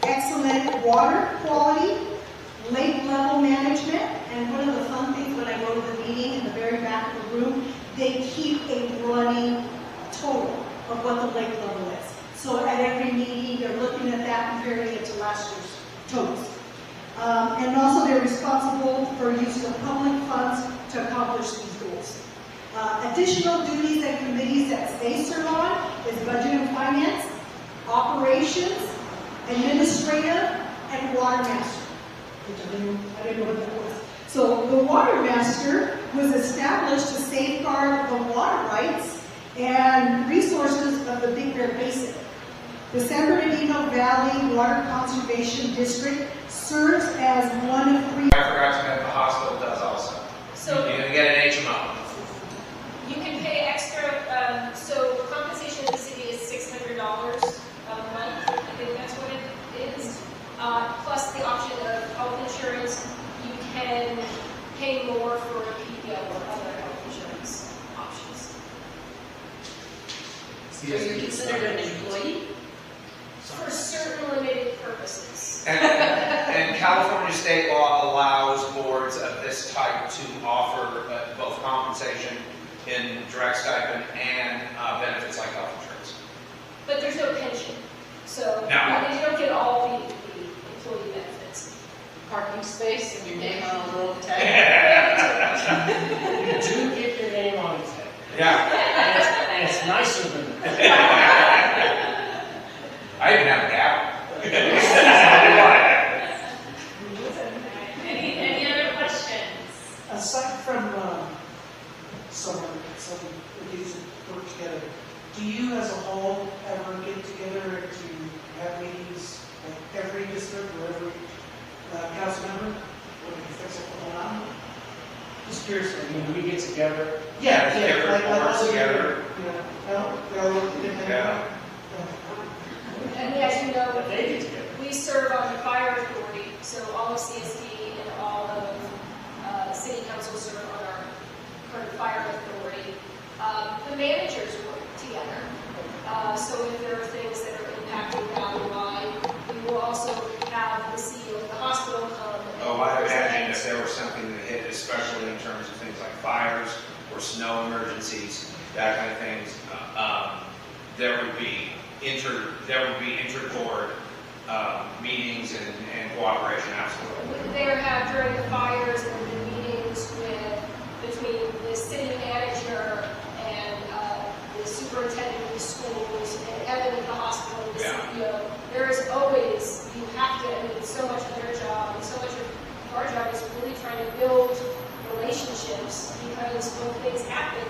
[SPEAKER 5] excellent water quality, lake level management, and one of the fun things when I go to the meeting in the very back of the room, they keep a running total of what the lake level is. So at every meeting, they're looking at that, comparing it to last year's totals. And also they're responsible for use of public funds to accomplish these goals. Additional duties and committees that they serve on is budget and finance, operations, administrative, and water master. Which I didn't know what that was. So the water master was established to safeguard the water rights and resources of the Big Bear Basin. The San Bernardino Valley Water Conservation District serves as one of 3.
[SPEAKER 7] I forgot to mention the hospital does also.
[SPEAKER 3] So
[SPEAKER 7] You're going to get an HMO.
[SPEAKER 3] you can pay extra, so compensation in the city is $600 a month. I think that's what it is. Plus the option of health insurance, you can pay more for a PPO or other health insurance options.
[SPEAKER 5] So you're considered an employee?
[SPEAKER 3] For certain limited purposes.
[SPEAKER 7] And California state law allows boards of this type to offer both compensation in direct stipend and benefits like health insurance.
[SPEAKER 3] But there's no pension. So
[SPEAKER 7] No.
[SPEAKER 3] I mean, you don't get all the employee benefits.
[SPEAKER 5] Parking space and your name on a little tag.
[SPEAKER 6] You do get your name on it.
[SPEAKER 7] Yeah.
[SPEAKER 6] And it's nicer than
[SPEAKER 7] I even have a gap.
[SPEAKER 2] Any other questions?
[SPEAKER 8] Aside from some of these that work together, do you as a whole ever get together to have meetings like every district or every council member? What do you fix it going on?
[SPEAKER 6] Just curious, when we get together.
[SPEAKER 8] Yeah,
[SPEAKER 7] different
[SPEAKER 8] like
[SPEAKER 7] boards
[SPEAKER 8] other
[SPEAKER 7] together.
[SPEAKER 8] they all work together.
[SPEAKER 7] Yeah.
[SPEAKER 3] And as you know,
[SPEAKER 6] But they get together.
[SPEAKER 3] we serve on the fire authority, so all of CSD and all of city council serve on our current fire authority. The managers work together. So if there are things that are impacting valley-wide, we will also have the CEO of the hospital come.
[SPEAKER 7] Oh, I imagine if there was something that hit, especially in terms of things like fires, or or snow emergencies, that kind of things, there would be inter-board meetings and cooperation, absolutely.
[SPEAKER 3] There have, during the fires, there have been meetings between the city manager and the superintendent of the schools and Evan at the hospital, the CEO. There is always, you have to, I mean, so much of their job and so much of our job is really trying to build relationships, because when things happen,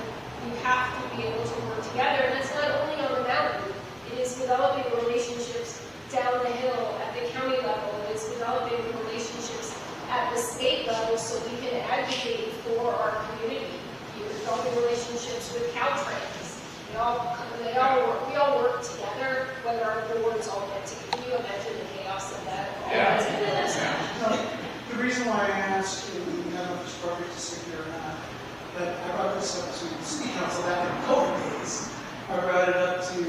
[SPEAKER 3] you have to be able to work together. And it's not only on the mountain, it is developing relationships down the hill at the county level. It's developing relationships at the state level so we can advocate for our community. You're developing relationships with Caltrans. We all work together, whether our boards all get together. Can you imagine the chaos of that?
[SPEAKER 8] The reason why I asked, and I don't know if it's appropriate to say here or not, but I brought this up to the city council back in COVID days. I brought it up to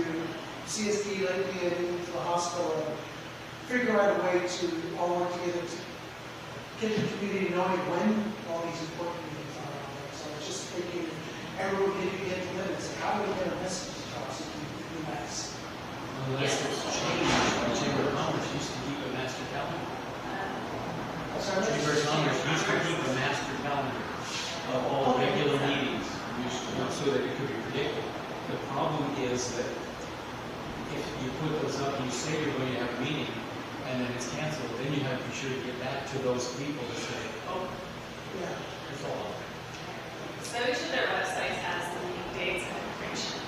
[SPEAKER 8] CSD, Lakeview, and to the hospital, and figure out a way to all work together to get the community knowing when all these important meetings are. So I was just thinking, everyone can get to limits. How do we get a message across? It would be nice.
[SPEAKER 4] Unless it's changed, the Chamber of Commerce used to keep a master calendar. Chamber of Commerce used to keep a master calendar of all regular meetings, so that it could be predicted. The problem is that if you put those up and you say you're going to have a meeting, and then it's canceled, then you have to be sure to get back to those people to say, oh,
[SPEAKER 8] Yeah.
[SPEAKER 4] it's all.
[SPEAKER 2] So each of their websites has the meeting dates and information.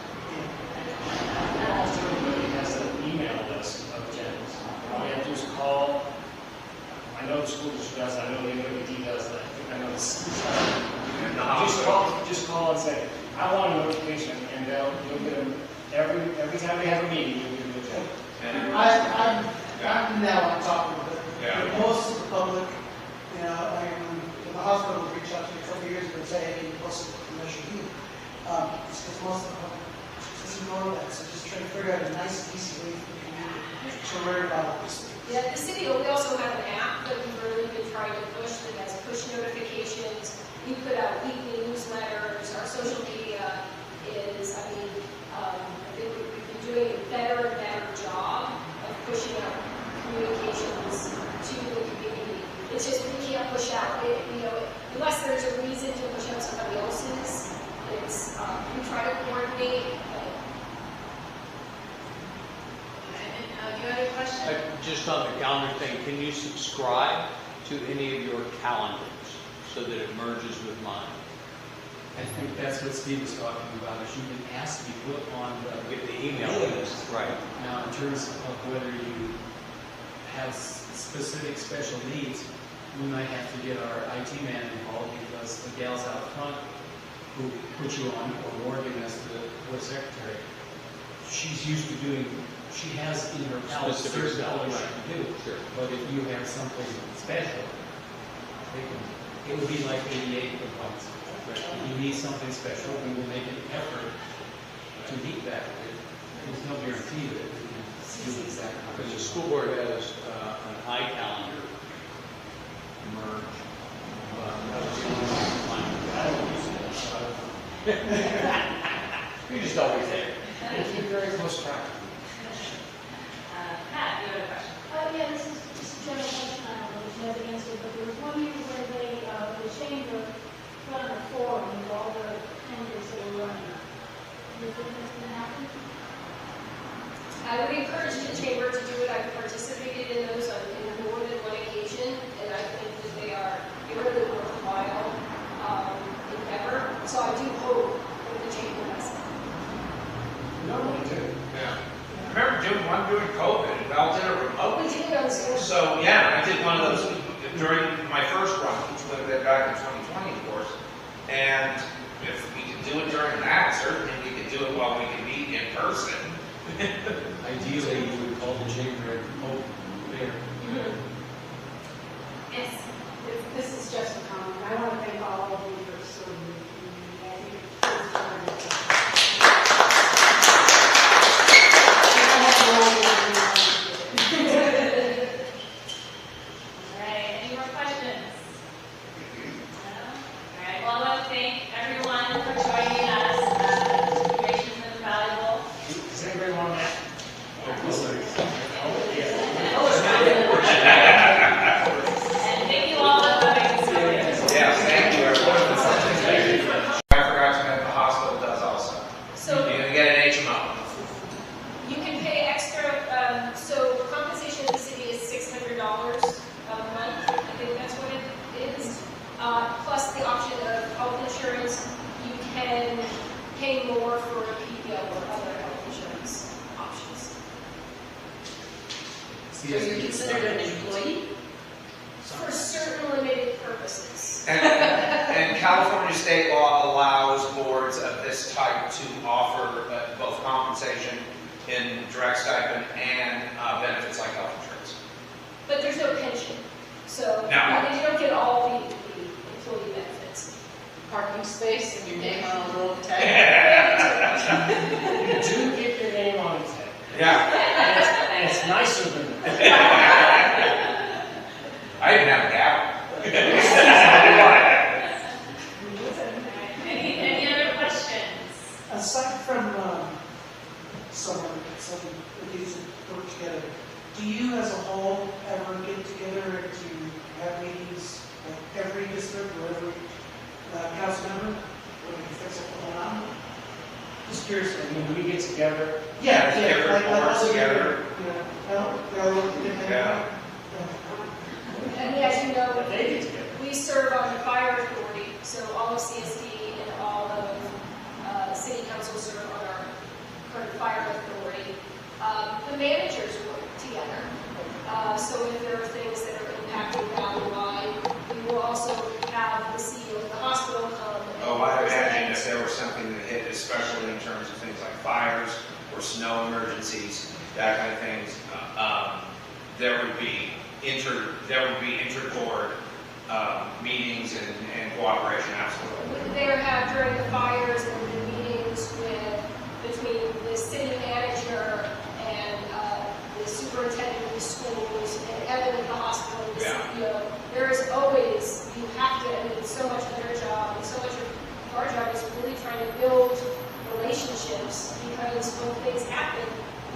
[SPEAKER 6] Also, it has an email list of agendas. All you have to do is call. I know the school district does, I know the UAD does, and I think I know the city does. Just call and say, I want a notification, and you'll get them every time we have a meeting, you'll get an agenda.
[SPEAKER 8] I'm now on top of it.
[SPEAKER 7] Yeah.
[SPEAKER 8] But most of the public, you know, like when the hospital reached out to me a couple of years ago and said, hey, can you post it for Measure U? It's because most of the public just ignore that. So just try to figure out a nice, easy way for the community to learn about this.
[SPEAKER 3] Yeah, the city, we also have an app that we've really been trying to push that has push notifications. We put out weekly newsletters. Our social media is, I think we've been doing a better and better job of pushing out communications to the community. It's just we can't push out, unless there's a reason to push out somebody else's. It's, we try to coordinate, but
[SPEAKER 2] Do you have a question?
[SPEAKER 9] Just on the calendar thing, can you subscribe to any of your calendars so that it merges with mine?
[SPEAKER 4] I think that's what Steve was talking about, is you can ask to be put on
[SPEAKER 9] Get the email list, right?
[SPEAKER 4] Now, in terms of whether you have specific special needs, we might have to get our IT man involved, because the gals out front who put you on, or Morgan as the board secretary, she's used to doing, she has in her calendar
[SPEAKER 9] Specific
[SPEAKER 4] certain elements
[SPEAKER 9] stuff,
[SPEAKER 4] she can do.
[SPEAKER 9] Sure.
[SPEAKER 4] But if you have something special, it would be like 88 complaints. If you need something special, we will make an effort to meet that. There's no guarantee that we can do exactly.
[SPEAKER 9] Because the school board has an iCalendar merge. That was the only one
[SPEAKER 6] I don't use it, so
[SPEAKER 9] you just always there.
[SPEAKER 6] I keep very close track.
[SPEAKER 2] Pat, you have a question?
[SPEAKER 10] Yeah, this is just a general question, I don't know if you have the answer, but there was one year where the chamber put on a forum with all the tenders that were running. Do you think that's going to happen?
[SPEAKER 3] I would encourage the chamber to do it. I've participated in those in more than one occasion, and I think that they are a really worthwhile endeavor. So I do hope that the chamber does it.
[SPEAKER 6] Normally do.
[SPEAKER 7] Yeah. I remember doing one during COVID, and Val did it remotely.
[SPEAKER 3] We did it on Zoom.
[SPEAKER 7] So, yeah, I did one of those during my first run, which would have been back in 2020, of course. And if we could do it during that, certainly we could do it while we can meet in person.
[SPEAKER 4] Ideally, you would call the chamber and hope there.
[SPEAKER 2] Yes.
[SPEAKER 10] This is just a comment. I want to thank all of you for serving the community. I think it's wonderful.
[SPEAKER 2] All right, any more questions? No? All right, well, I want to thank everyone for
[SPEAKER 5] So you're considered an employee?
[SPEAKER 3] For certain limited purposes.
[SPEAKER 7] And California state law allows boards of this type to offer both compensation in direct stipend and benefits like health insurance.
[SPEAKER 3] But there's no pension. So
[SPEAKER 7] No.
[SPEAKER 3] I mean, you don't get all the employee benefits.
[SPEAKER 5] Parking space and your name on a little tag?
[SPEAKER 6] You do get your name on the tag.
[SPEAKER 7] Yeah.
[SPEAKER 6] And it's nicer than that.
[SPEAKER 7] I even have a gavel.
[SPEAKER 2] Any other questions?
[SPEAKER 8] Aside from some of these that work together, do you as a whole ever get together to have meetings like every district or every council member? Or do you fix it going on? Just curious.
[SPEAKER 6] I mean, we get together.
[SPEAKER 8] Yeah,
[SPEAKER 7] different boards
[SPEAKER 8] other
[SPEAKER 7] together.
[SPEAKER 8] You know, they're all independent.
[SPEAKER 7] Yeah.
[SPEAKER 3] And as you know,
[SPEAKER 6] But they get together.
[SPEAKER 3] we serve on the fire authority, so all of CSD and all of city council serve on our current fire authority. The managers work together. So if there are things that are impacting valley-wide, we will also have the CEO of the hospital come.
[SPEAKER 7] Oh, I imagine if there was something that hit, especially in terms of things like fires or snow emergencies, that kind of things, there would be inter-board meetings and cooperation, absolutely.
[SPEAKER 3] There have, during the fires, there have been meetings between the city manager and the superintendent of the schools and Evan at the hospital, the
[SPEAKER 7] Yeah.
[SPEAKER 3] CEO. There is always, you have to, I mean, so much of their job and so much of our job is really trying to build relationships, because when things happen,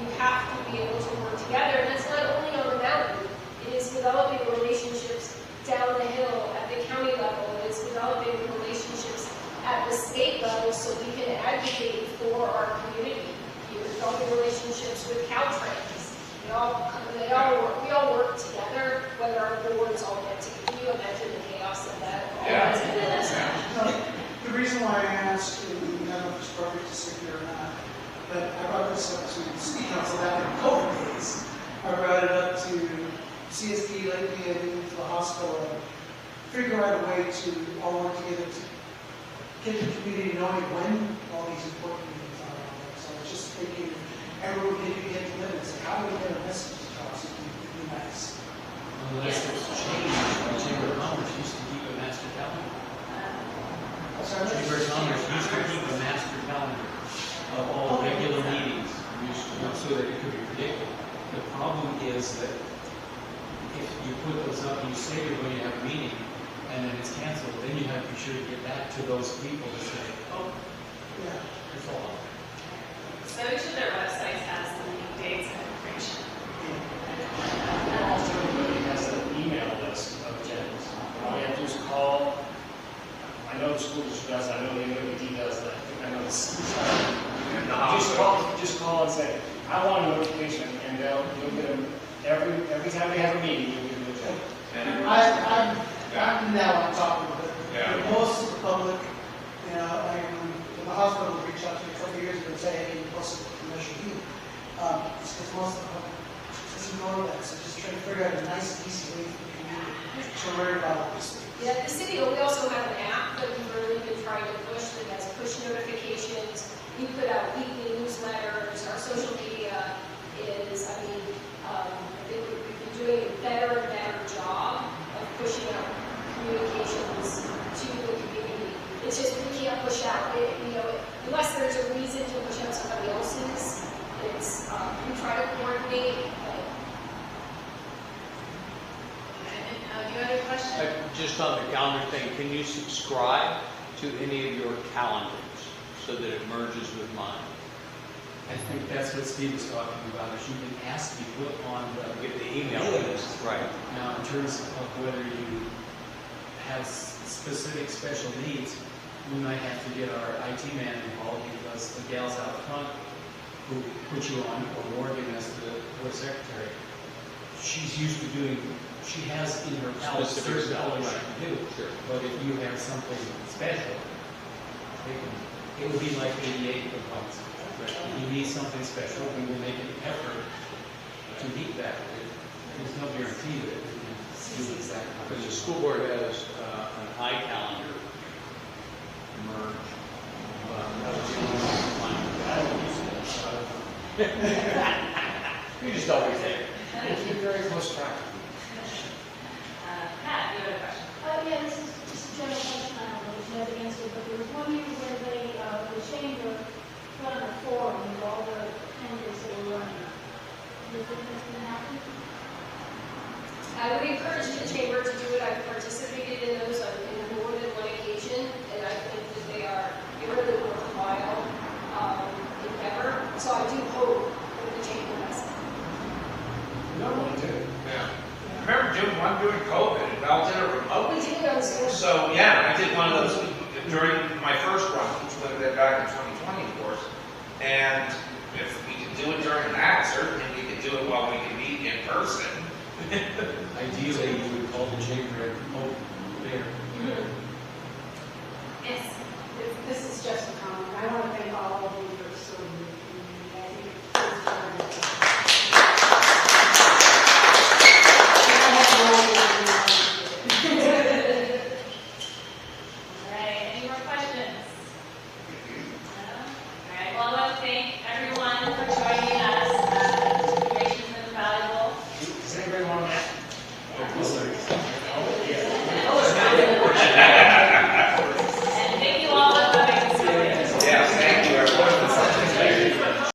[SPEAKER 3] you have to be able to work together. And that's not only on the mountain, it is developing relationships down the hill at the county level. It's developing relationships at the state level so we can advocate for our community. You're developing relationships with Caltrans. We all work together, whether our boards all get together. Can you imagine the chaos of that?
[SPEAKER 8] The reason why I asked, and I don't know if it's appropriate to say here or not, but I brought this up to the city council back in COVID days. I brought it up to CSD, lately, I think, to the hospital, and figure out a way to all work together to get the community knowing when all these important meetings are. So I was just thinking, everyone would get to limits, like how do we get a message across? It'd be nice.
[SPEAKER 4] Unless it's changed, the Chamber of Commerce used to keep a master calendar. Chamber of Commerce used to keep a master calendar of all regular meetings, so that it could be predicted. The problem is that if you put those up and you say you're going to have a meeting, and then it's canceled, then you have to be sure to get back to those people to say, oh,
[SPEAKER 8] Yeah.
[SPEAKER 4] it's all up.
[SPEAKER 2] So each of their websites has the meeting dates and information.
[SPEAKER 6] Also, everybody has an email list of agendas. All you have to do is call. I know the school district does, I know the MOD does that. I think I know the city does. Just call and say, I want a notification, and you'll get them every time they have a meeting, you'll get an agenda.
[SPEAKER 8] I'm now on top of it.
[SPEAKER 7] Yeah.
[SPEAKER 8] But most of the public, you know, I mean, when the hospital reached out to me a couple of years ago and said, hey, you posted the commercial heat. It's because most of the public just ignore that. So just try to figure out a nice, easy way for the community to learn about this.
[SPEAKER 3] Yeah, the city, we also have an app that we've really been trying to push that has push notifications. We put out weekly newsletters. Our social media is, I think we've been doing a better and better job of pushing out communications to the community. It's just we can't push out, unless there's a reason to push out somebody else's. It's, we try to coordinate, but
[SPEAKER 2] Do you have any questions?
[SPEAKER 9] Just on the calendar thing, can you subscribe to any of your calendars so that it merges with mine?
[SPEAKER 4] I think that's what Steve was talking about, is you can ask to be put on
[SPEAKER 9] Get the email list, right?
[SPEAKER 4] Now, in terms of whether you have specific special needs, we might have to get our IT man involved, because the gals out front who put you on, or Morgan as the board secretary, she's used to doing, she has in her calendar
[SPEAKER 9] Specific
[SPEAKER 4] certain
[SPEAKER 9] stuff,
[SPEAKER 4] hours
[SPEAKER 9] right.
[SPEAKER 4] she can do.
[SPEAKER 9] Sure.
[SPEAKER 4] But if you have something special, it would be like 88 components. If you need something special, we will make an effort to meet that with there's no guarantee that it can do exactly.
[SPEAKER 9] Because the school board has an iCalendar merge. That was the only one I don't use it. You just always say.
[SPEAKER 6] It's been very close track.
[SPEAKER 2] Pat, you have a question?
[SPEAKER 10] Yeah, this is just a general question, I don't know if you have the answer, but there was one year where the chamber put on a forum with all the candidates that were running. Do you think that's gonna happen?
[SPEAKER 3] I would encourage the chamber to do it. I've participated in those on more than one occasion, and I think that they are a really worthwhile endeavor. So I do hope that the chamber does it.
[SPEAKER 6] No one did.
[SPEAKER 7] Yeah. I remember doing one during COVID, and Val did it remotely.
[SPEAKER 3] We did it on Zoom.
[SPEAKER 7] So, yeah, I did one of those during my first run, which would have been back in 2020, of course. And if we could do it during that, certainly we could do it while we can meet in person.
[SPEAKER 4] Ideally, you would call the chamber and hope there.
[SPEAKER 2] Yes.
[SPEAKER 11] This is just a comment. I want to thank all of you for serving the community. I think it's very
[SPEAKER 2] All right, any more questions? No? All right, well, I want to thank everyone for joining us. This information has been valuable.
[SPEAKER 6] Does anybody want to?